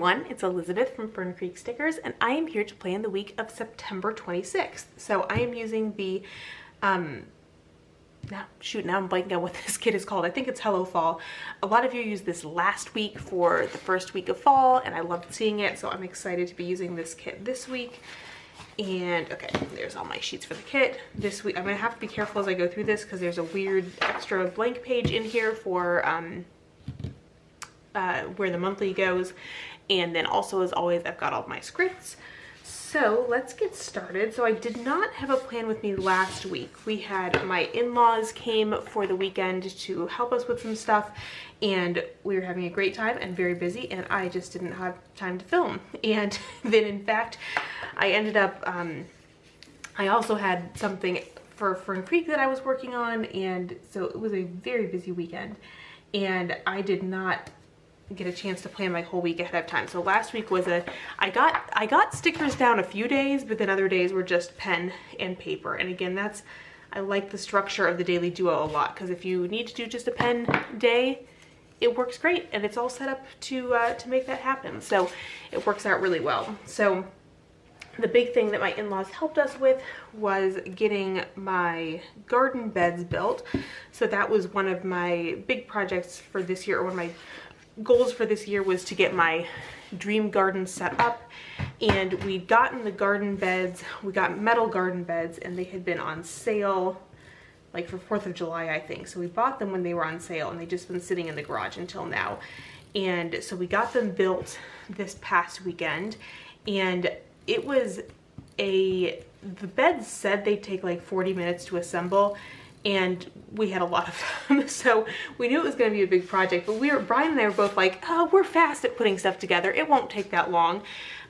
everyone, it's Elizabeth from Fern Creek Stickers, and I am here to plan the week of September 26th. So I am using the, now I'm blanking on what this kit is called. I think it's Hello Fall. A lot of you used this last week for the first week of fall, and I loved seeing it, so I'm excited to be using this kit this week. And okay, there's all my sheets for the kit. This week, I'm gonna have to be careful as I go through this because there's a weird extra blank page in here for where the monthly goes, and then also, as always, I've got all my scripts. So let's get started. So I did not have a plan with me last week. We had my in-laws came for the weekend to help us with some stuff, and we were having a great time and very busy, and I just didn't have time to film. And then in fact I ended up I also had something for Fern Creek that I was working on, and so it was a very busy weekend, and I did not get a chance to plan my whole week ahead of time. So last week was I got stickers down a few days, but then other days were just pen and paper. And again, I like the structure of the daily duo a lot, because if you need to do just a pen day, it works great, and it's all set up to make that happen. So it works out really well. So the big thing that my in-laws helped us with was getting my garden beds built. So that was one of my big projects for this year, or one of my goals for this year was to get my dream garden set up. And we'd gotten the garden beds, we got metal garden beds, and they had been on sale like for 4th of July, I think. So we bought them when they were on sale, and they'd just been sitting in the garage until now. And so we got them built this past weekend, and it was the beds said they'd take like 40 minutes to assemble, and we had a lot of them. So we knew it was going to be a big project, but Brian and I were both like, oh, we're fast at putting stuff together. It won't take that long.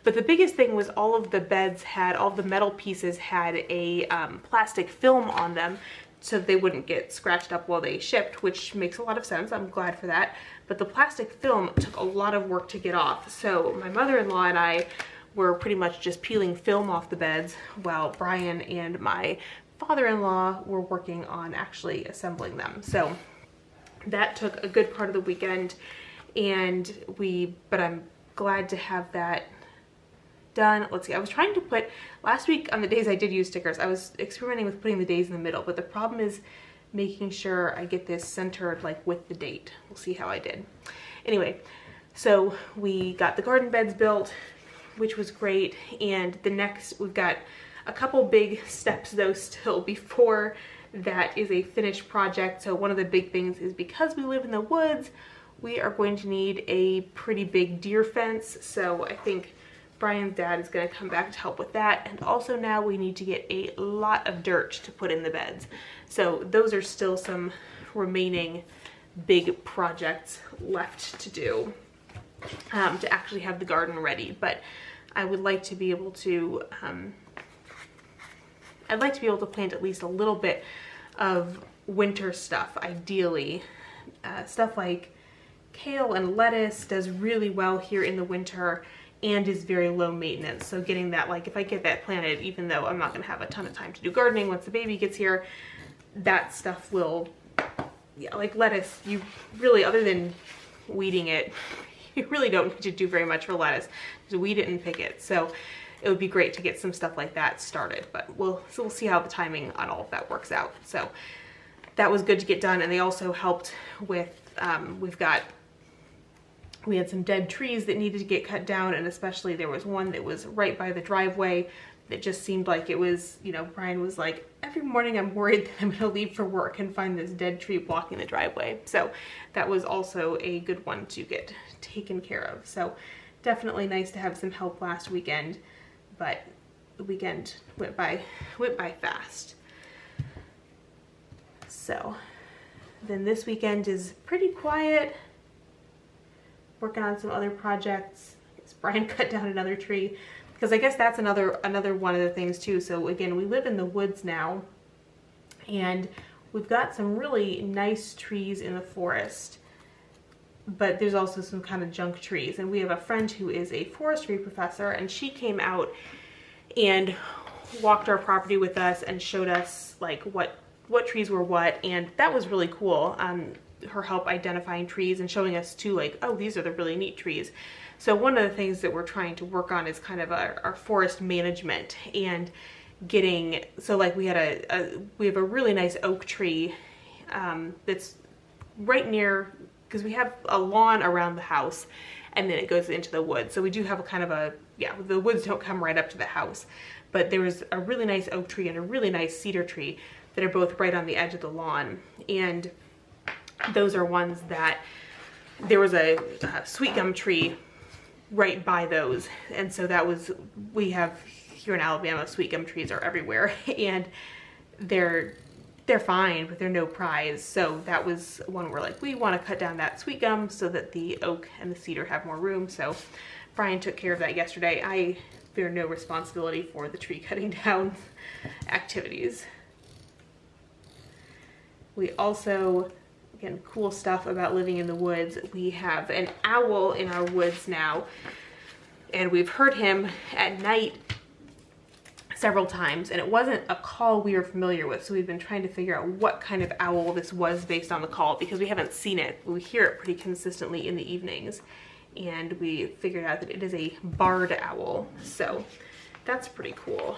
But the biggest thing was all of the beds had, all the metal pieces had a plastic film on them so they wouldn't get scratched up while they shipped, which makes a lot of sense. I'm glad for that. But the plastic film took a lot of work to get off. So my mother-in-law and I were pretty much just peeling film off the beds while Brian and my father-in-law were working on actually assembling them. So that took a good part of the weekend, but I'm glad to have that done. Let's see, I was trying to put, last week on the days I did use stickers, I was experimenting with putting the days in the middle, but the problem is making sure I get this centered like with the date. We'll see how I did. Anyway, so we got the garden beds built, which was great, and we've got a couple big steps though still before that is a finished project. So one of the big things is, because we live in the woods, we are going to need a pretty big deer fence. So I think Brian's dad is going to come back to help with that. And also now we need to get a lot of dirt to put in the beds. So those are still some remaining big projects left to do to actually have the garden ready. But I would like to be able to plant at least a little bit of winter stuff, ideally. Stuff like kale and lettuce does really well here in the winter and is very low maintenance. So getting that, like if I get that planted, even though I'm not gonna have a ton of time to do gardening once the baby gets here, that stuff will, yeah, like lettuce, you really, other than weeding it, you really don't need to do very much for lettuce. Just weed it and pick it. So it would be great to get some stuff like that started, but we'll see how the timing on all of that works out. So that was good to get done. And they also helped with, we had some dead trees that needed to get cut down, and especially there was one that was right by the driveway that just seemed like it was, you know, Brian was like, every morning I'm worried that I'm gonna leave for work and find this dead tree blocking the driveway. So that was also a good one to get taken care of. So definitely nice to have some help last weekend, but the weekend went by fast. So then this weekend is pretty quiet. Working on some other projects. Brian cut down another tree, because I guess that's another one of the things too. So again, we live in the woods now, and we've got some really nice trees in the forest, but there's also some kind of junk trees. And we have a friend who is a forestry professor, and she came out and walked our property with us and showed us like what trees were what, and that was really cool. her help identifying trees and showing us too, like, oh, these are the really neat trees. So one of the things that we're trying to work on is kind of our forest management and getting, so like we have a really nice oak tree that's right near, because we have a lawn around the house and then it goes into the woods. So we do have a kind of a, yeah, the woods don't come right up to the house, but there was a really nice oak tree and a really nice cedar tree that are both right on the edge of the lawn. And those are ones that, there was a sweet gum tree right by those. And so that was, we have here in Alabama, sweet gum trees are everywhere and they're fine, but they're no prize. So that was one where like, we want to cut down that sweet gum so that the oak and the cedar have more room. So Brian took care of that yesterday. I bear no responsibility for the tree cutting down activities. We also, again, cool stuff about living in the woods. We have an owl in our woods now, and we've heard him at night several times, and it wasn't a call we were familiar with, so we've been trying to figure out what kind of owl this was based on the call, because we haven't seen it. We hear it pretty consistently in the evenings, and we figured out that it is a barred owl, so that's pretty cool.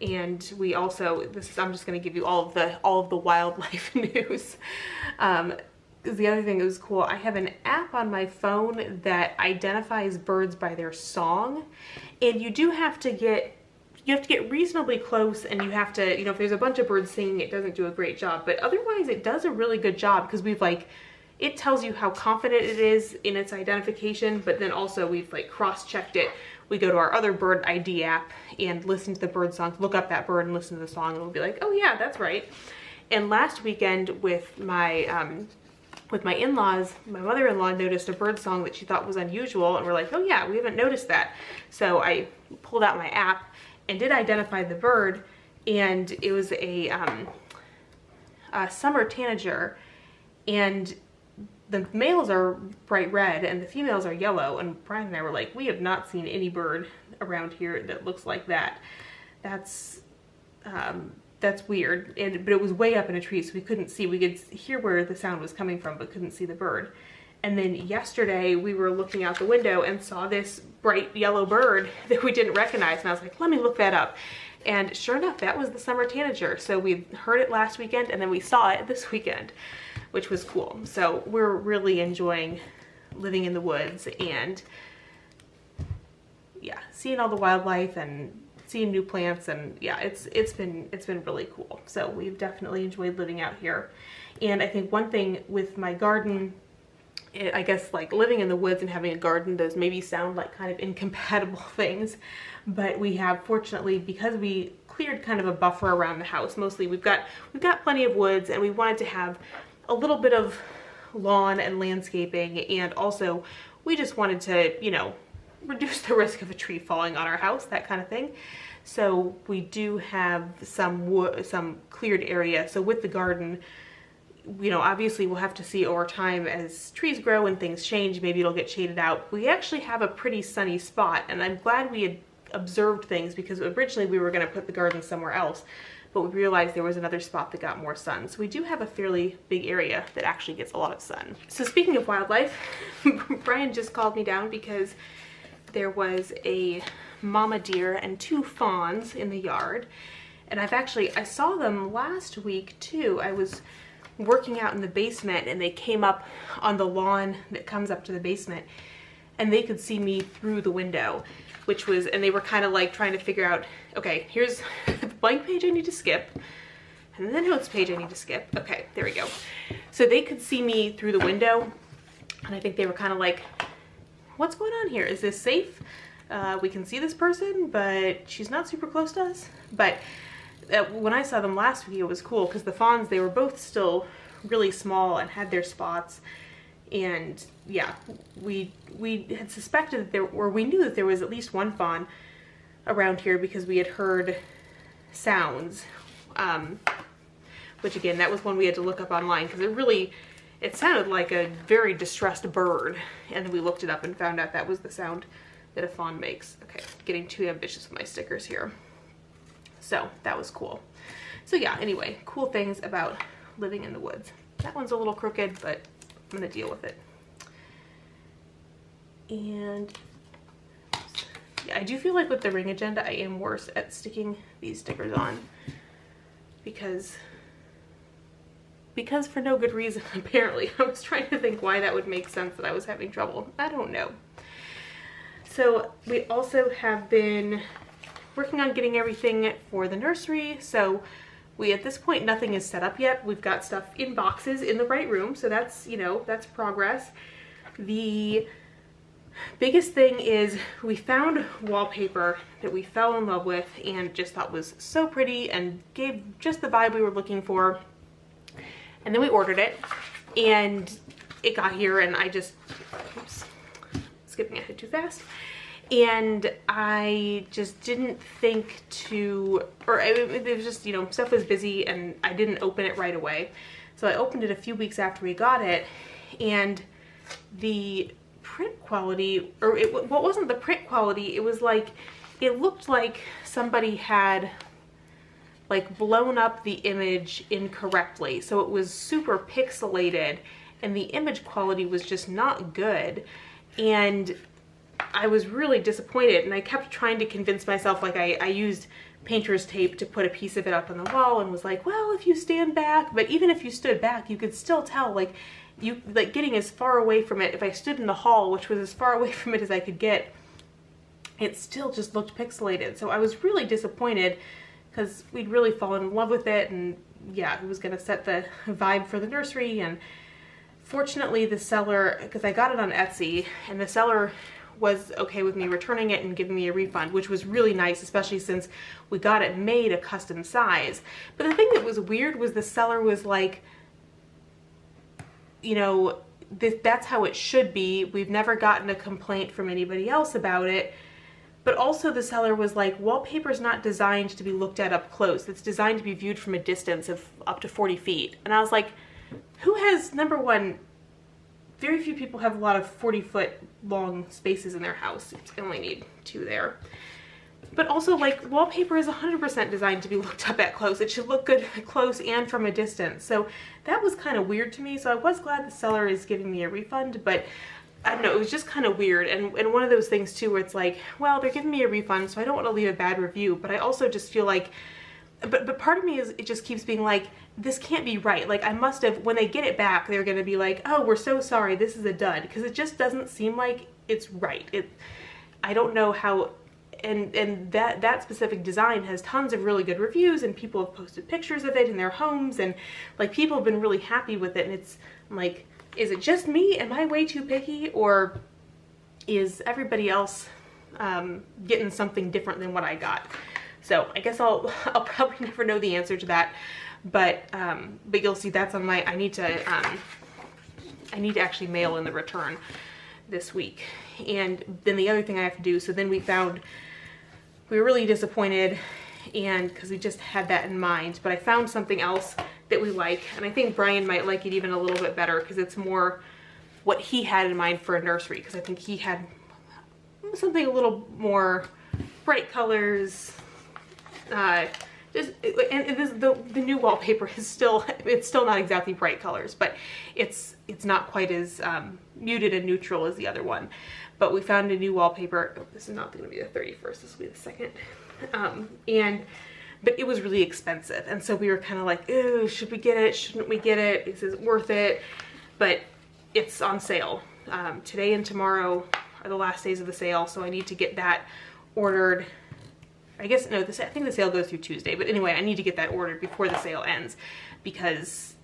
And we also, I'm just going to give you all of the wildlife news. The other thing that was cool, I have an app on my phone that identifies birds by their song, and you have to get reasonably close, and you have to, you know, if there's a bunch of birds singing, it doesn't do a great job, but otherwise it does a really good job, because we've like, it tells you how confident it is in its identification, but then also we've like cross-checked it. We go to our other bird ID app and listen to the bird songs, look up that bird and listen to the song, and we'll be like, oh yeah, that's right. And last weekend with my in-laws, my mother-in-law noticed a bird song that she thought was unusual, and we're like, oh yeah, we haven't noticed that. So I pulled out my app and did identify the bird, and it was a summer tanager, and the males are bright red and the females are yellow, and Brian and I were like, we have not seen any bird around here that looks like that. That's weird. But it was way up in a tree, so we couldn't see. We could hear where the sound was coming from, but couldn't see the bird. And then yesterday we were looking out the window and saw this bright yellow bird that we didn't recognize, and I was like, let me look that up. And sure enough, that was the summer tanager. So we heard it last weekend and then we saw it this weekend, which was cool. So we're really enjoying living in the woods and yeah, seeing all the wildlife and seeing new plants, and yeah, it's been really cool. So we've definitely enjoyed living out here. And I think one thing with my garden, I guess like living in the woods and having a garden does maybe sound like kind of incompatible things, but we have, fortunately, because we cleared kind of a buffer around the house, mostly we've got plenty of woods, and we wanted to have a little bit of lawn and landscaping, and also we just wanted to, you know, reduce the risk of a tree falling on our house, that kind of thing. So we do have some cleared area. So with the garden, you know, obviously we'll have to see over time as trees grow and things change, maybe it'll get shaded out. We actually have a pretty sunny spot, and I'm glad we had observed things, because originally we were going to put the garden somewhere else, but we realized there was another spot that got more sun. So we do have a fairly big area that actually gets a lot of sun. So speaking of wildlife, Brian just called me down because there was a mama deer and 2 fawns in the yard, and I saw them last week too. I was working out in the basement and they came up on the lawn that comes up to the basement, and they could see me through the window, and they were kind of like trying to figure out, okay, here's the blank page I need to skip, and then the notes page I need to skip. Okay, there we go. So they could see me through the window, and I think they were kind of like, what's going on here? Is this safe? We can see this person, but she's not super close to us. But when I saw them last week, it was cool, because the fawns, they were both still really small and had their spots. And yeah, we had suspected that we knew that there was at least one fawn around here, because we had heard sounds, which again, that was one we had to look up online, because it sounded like a very distressed bird, and then we looked it up and found out that was the sound that a fawn makes. Okay, getting too ambitious with my stickers here. So that was cool. So yeah, anyway, cool things about living in the woods. that one's a little crooked, but I'm gonna deal with it. And yeah, I do feel like with the ring agenda, I am worse at sticking these stickers on because for no good reason, apparently. I was trying to think why that would make sense that I was having trouble. I don't know. So we also have been working on getting everything for the nursery. So at this point, nothing is set up yet. We've got stuff in boxes in the right room. So that's, you know, that's progress. The biggest thing is we found wallpaper that we fell in love with and just thought was so pretty and gave just the vibe we were looking for. And then we ordered it and it got here and I just, oops, skipping ahead too fast. And I just didn't think to, or it was just, you know, stuff was busy and I didn't open it right away. So I opened it a few weeks after we got it, and the print quality, or what wasn't the print quality, it was like, it looked like somebody had like blown up the image incorrectly. So it was super pixelated and the image quality was just not good. And I was really disappointed, and I kept trying to convince myself, like I used painter's tape to put a piece of it up on the wall and was like, well, if you stand back, but even if you stood back, you could still tell, like getting as far away from it, if I stood in the hall, which was as far away from it as I could get, it still just looked pixelated. So I was really disappointed because we'd really fallen in love with it, and yeah, it was gonna set the vibe for the nursery. And fortunately the seller, because I got it on Etsy, and the seller was okay with me returning it and giving me a refund, which was really nice, especially since we got it made a custom size. But the thing that was weird was the seller was like, you know, that's how it should be. We've never gotten a complaint from anybody else about it. But also the seller was like, wallpaper is not designed to be looked at up close. It's designed to be viewed from a distance of up to 40 feet. And I was like, who has, number one, very few people have a lot of 40-foot long spaces in their house. You only need 2 there. But also, like, wallpaper is 100% designed to be looked up at close. It should look good close and from a distance. So that was kind of weird to me. So I was glad the seller is giving me a refund, but I don't know, it was just kind of weird. And one of those things too where it's like, well, they're giving me a refund, so I don't want to leave a bad review, but I also just feel like, but part of me is, it just keeps being like, this can't be right. Like, I must have, when they get it back, they're going to be like, oh, we're so sorry, this is a dud, because it just doesn't seem like it's right. I don't know how, and that specific design has tons of really good reviews, and people have posted pictures of it in their homes, and like, people have been really happy with it. And it's I'm like, is it just me? Am I way too picky, or is everybody else getting something different than what I got? So I guess I'll probably never know the answer to that, but you'll see that's on my, I need to actually mail in the return this week. And then the other thing I have to do, so then we were really disappointed, and because we just had that in mind, but I found something else that we like, and I think Brian might like it even a little bit better because it's more what he had in mind for a nursery, because I think he had something a little more bright colors. And the new wallpaper is still, it's still not exactly bright colors, but it's not quite as muted and neutral as the other one. But we found a new wallpaper. Oh, this is not going to be the 31st, this will be the 2nd. But it was really expensive, and so we were kind of like, ooh, should we get it? Shouldn't we get it? Is it worth it? But it's on sale. Today and tomorrow are the last days of the sale, so I need to get that ordered. I guess, no, I think the sale goes through Tuesday, but anyway, I need to get that ordered before the sale ends, because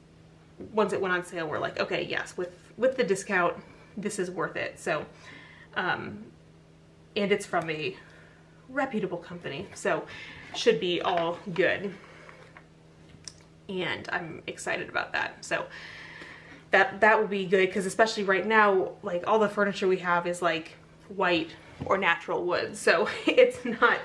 once it went on sale, we're like, okay, yes, with the discount, this is worth it. So, and it's from a reputable company, so should be all good. And I'm excited about that. So that will be good, because especially right now, like, all the furniture we have is like white or natural wood, so it's not,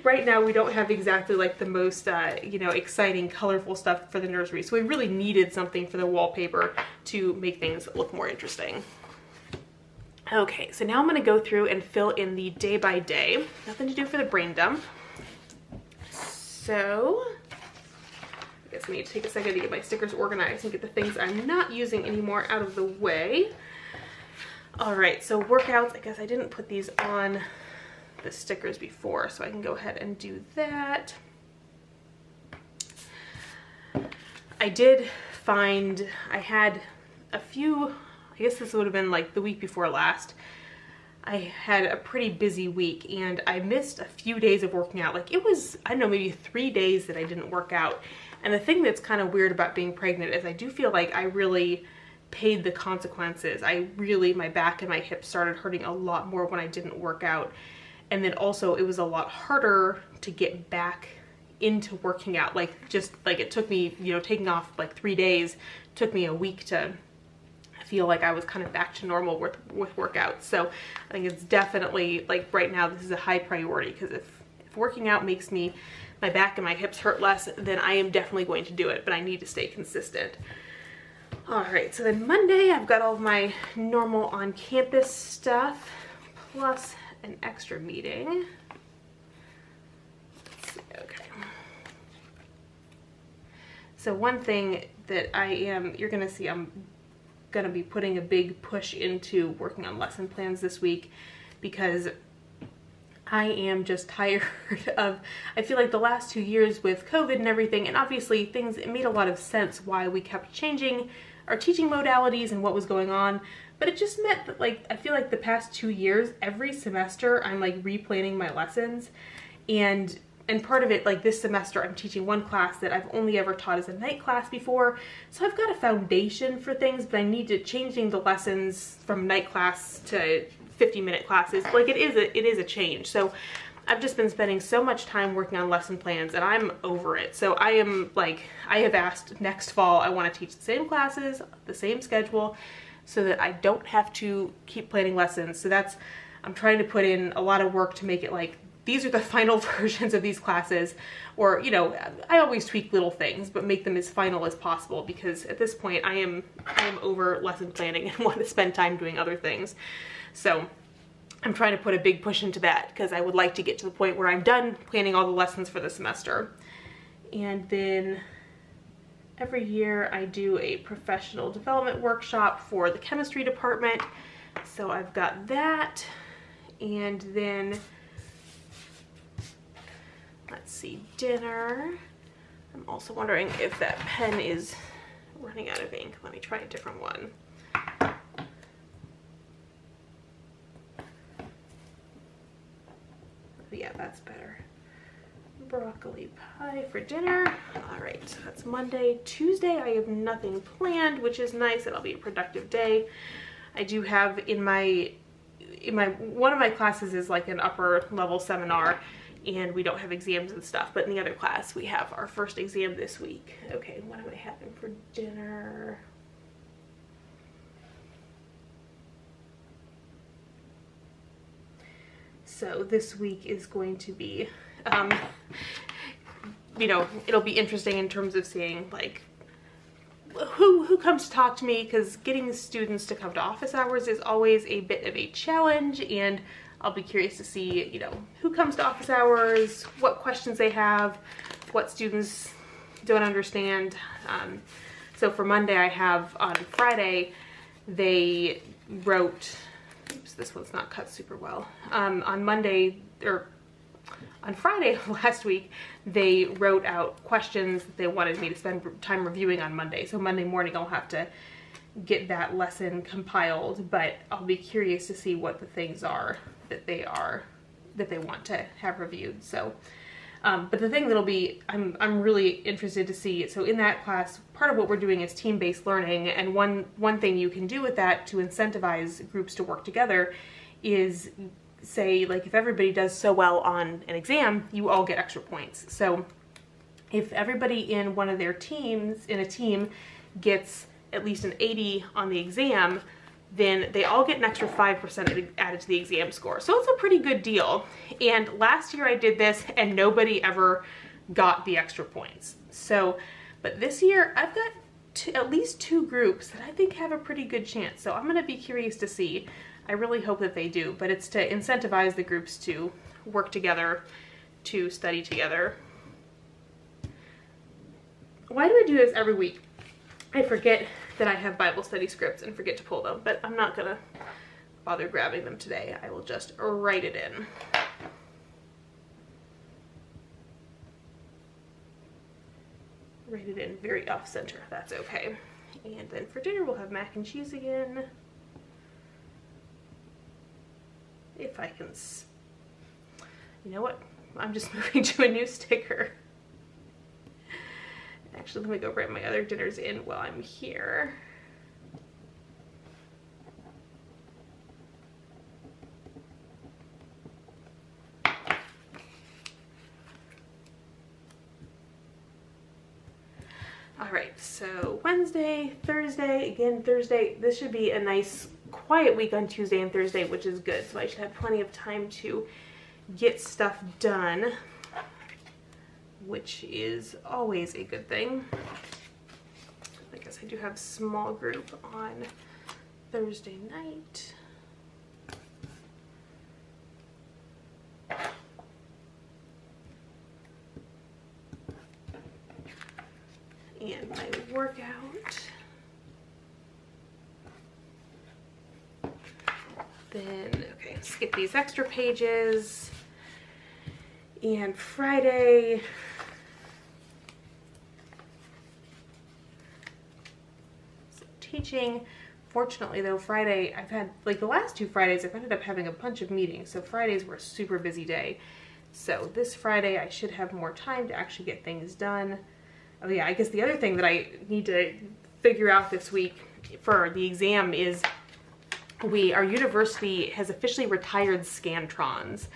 right now we don't have exactly like the most you know, exciting colorful stuff for the nursery, so we really needed something for the wallpaper to make things look more interesting. Okay, so now I'm going to go through and fill in the day by day. Nothing to do for the brain dump. So guess I need to take a second to get my stickers organized and get the things I'm not using anymore out of the way. All right, so workouts, I guess I didn't put these on the stickers before, so I can go ahead and do that. I did find I had a few, I guess this would have been like the week before last. I had a pretty busy week and I missed a few days of working out. Like it was, I don't know, maybe 3 days that I didn't work out. And the thing that's kind of weird about being pregnant is I do feel like I really paid the consequences. My back and my hips started hurting a lot more when I didn't work out. And then also it was a lot harder to get back into working out. Like it took me, you know, taking off like 3 days, took me a week to feel like I was kind of back to normal with workouts. So I think it's definitely, like right now, this is a high priority, because if working out makes my back and my hips hurt less, then I am definitely going to do it, but I need to stay consistent. All right, so then Monday, I've got all of my normal on-campus stuff, plus an extra meeting. Let's see, okay. So one thing that you're gonna see, I'm gonna be putting a big push into working on lesson plans this week, because I am just tired of, I feel like the last 2 years with COVID and everything, and obviously it made a lot of sense why we kept changing our teaching modalities and what was going on, but it just meant that, like, I feel like the past 2 years, every semester I'm like replanning my lessons, and part of it, like this semester, I'm teaching one class that I've only ever taught as a night class before. So I've got a foundation for things, but I need to changing the lessons from night class to 50-minute classes. Like it is a change. So I've just been spending so much time working on lesson plans and I'm over it. So I have asked next fall, I want to teach the same classes, the same schedule, so that I don't have to keep planning lessons. So I'm trying to put in a lot of work to make it like, these are the final versions of these classes, or, you know, I always tweak little things, but make them as final as possible, because at this point I am over lesson planning and want to spend time doing other things. So I'm trying to put a big push into that, because I would like to get to the point where I'm done planning all the lessons for the semester. And then every year I do a professional development workshop for the chemistry department. So I've got that, and then let's see, dinner. I'm also wondering if that pen is running out of ink. Let me try a different one. Yeah, that's better. Broccoli pie for dinner. All right, so that's Monday. Tuesday, I have nothing planned, which is nice. It'll be a productive day. I do have one of my classes is like an upper level seminar, and we don't have exams and stuff, but in the other class we have our first exam this week. Okay, what am I having for dinner? So this week is going to be, you know, it'll be interesting in terms of seeing like who comes to talk to me, because getting the students to come to office hours is always a bit of a challenge, and I'll be curious to see, you know, who comes to office hours, what questions they have, what students don't understand. So for Monday, I have, on Friday, they wrote, oops, this one's not cut super well. On Friday of last week, they wrote out questions that they wanted me to spend time reviewing on Monday. So Monday morning, I'll have to get that lesson compiled, but I'll be curious to see what the things are that they want to have reviewed. So, but the thing that'll be, I'm really interested to see, so in that class, part of what we're doing is team-based learning, and one thing you can do with that to incentivize groups to work together is say, like, if everybody does so well on an exam, you all get extra points. So if everybody in one of their teams, in a team, gets at least an 80 on the exam, then they all get an extra 5% added to the exam score. So it's a pretty good deal. And last year I did this and nobody ever got the extra points. So, but this year I've got at least 2 groups that I think have a pretty good chance. So I'm gonna be curious to see. I really hope that they do, but it's to incentivize the groups to work together, to study together. why do I do this every week? I forget that I have Bible study scripts and forget to pull them, but I'm not gonna bother grabbing them today. I will just write it in. Write it in very off center, that's okay. And then for dinner we'll have mac and cheese again. If I can, you know what? I'm just moving to a new sticker. Actually, let me go write my other dinners in while I'm here. All right, so Wednesday, Thursday, again Thursday. This should be a nice quiet week on Tuesday and Thursday, which is good. So I should have plenty of time to get stuff done, which is always a good thing. I guess I do have small group on Thursday night. And my workout. Then, okay, skip these extra pages. And Friday, so teaching. Fortunately though, Friday, I've had, like the last 2 Fridays, I've ended up having a bunch of meetings. So Fridays were a super busy day. So this Friday, I should have more time to actually get things done. Oh yeah, I guess the other thing that I need to figure out this week for the exam is our university has officially retired Scantrons.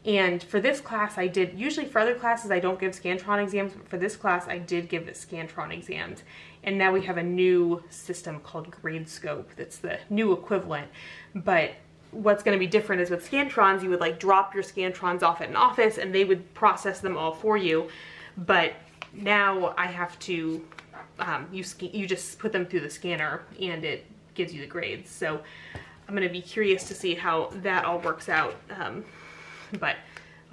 And for this class I did, usually for other classes I don't give Scantron exams, but for this class I did give the Scantron exams. And now we have a new system called GradeScope that's the new equivalent. But what's going to be different is with Scantrons, you would like drop your Scantrons off at an office and they would process them all for you. But now I have to, you just put them through the scanner and it gives you the grades. So I'm going to be curious to see how that all works out. But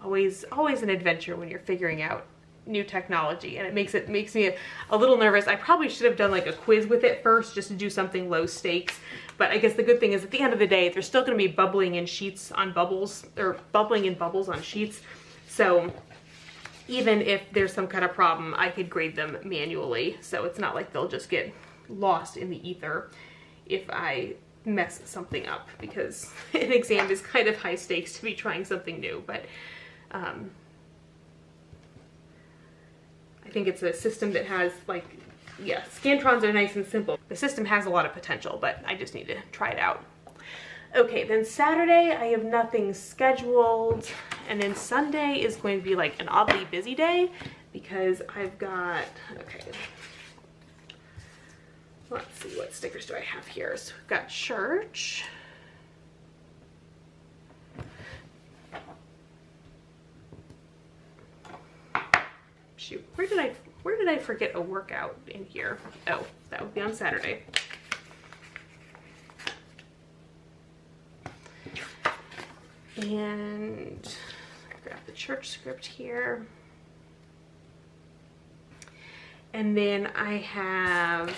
always an adventure when you're figuring out new technology, and it makes me a little nervous. I probably should have done like a quiz with it first just to do something low stakes. But I guess the good thing is at the end of the day, there's still going to be bubbling in sheets on bubbles, or bubbling in bubbles on sheets. So even if there's some kind of problem, I could grade them manually. So it's not like they'll just get lost in the ether if I mess something up, because an exam is kind of high stakes to be trying something new. But I think it's a system that has, like, yeah, Scantrons are nice and simple. The system has a lot of potential, but I just need to try it out. Okay, then Saturday I have nothing scheduled, and then Sunday is going to be like an oddly busy day because I've got, okay, let's see, what stickers do I have here? So we've got church. Shoot, where did I forget a workout in here? Oh, that would be on Saturday. And grab the church script here. And then I have,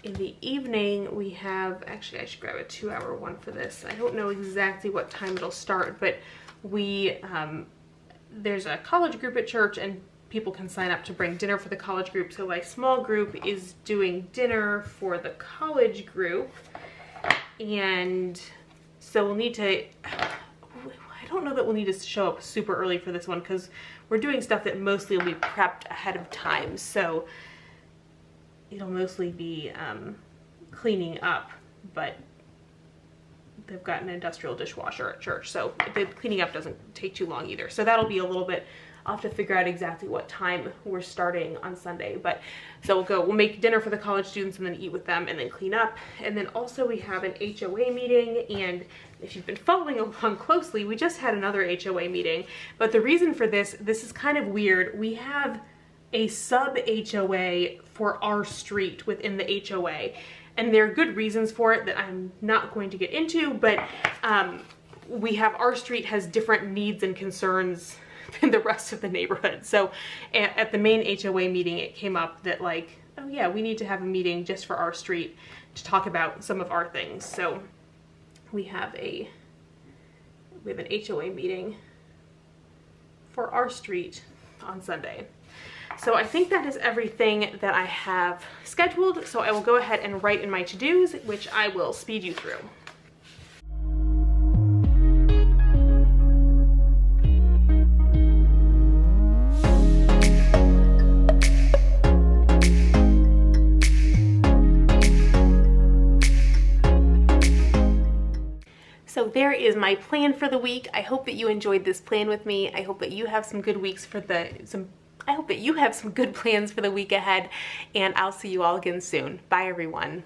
in the evening, we have, actually I should grab a 2-hour one for this. I don't know exactly what time it'll start, but we, there's a college group at church and people can sign up to bring dinner for the college group. So my small group is doing dinner for the college group. And so we'll need to, I don't know that we'll need to show up super early for this one because we're doing stuff that mostly will be prepped ahead of time. So it'll mostly be cleaning up, but they've got an industrial dishwasher at church. So the cleaning up doesn't take too long either. So that'll be a little bit, I'll have to figure out exactly what time we're starting on Sunday. But so we'll make dinner for the college students and then eat with them and then clean up. And then also we have an HOA meeting, and if you've been following along closely, we just had another HOA meeting. But the reason for this is kind of weird. We have a sub HOA for our street within the HOA, and there are good reasons for it that I'm not going to get into, but we have, our street has different needs and concerns than the rest of the neighborhood. So at the main HOA meeting, it came up that like, oh yeah, we need to have a meeting just for our street to talk about some of our things. So we have an HOA meeting for our street on Sunday. So I think that is everything that I have scheduled. So I will go ahead and write in my to-dos, which I will speed you through. So there is my plan for the week. I hope that you enjoyed this plan with me. I hope that you have some good weeks for I hope that you have some good plans for the week ahead, and I'll see you all again soon. Bye everyone.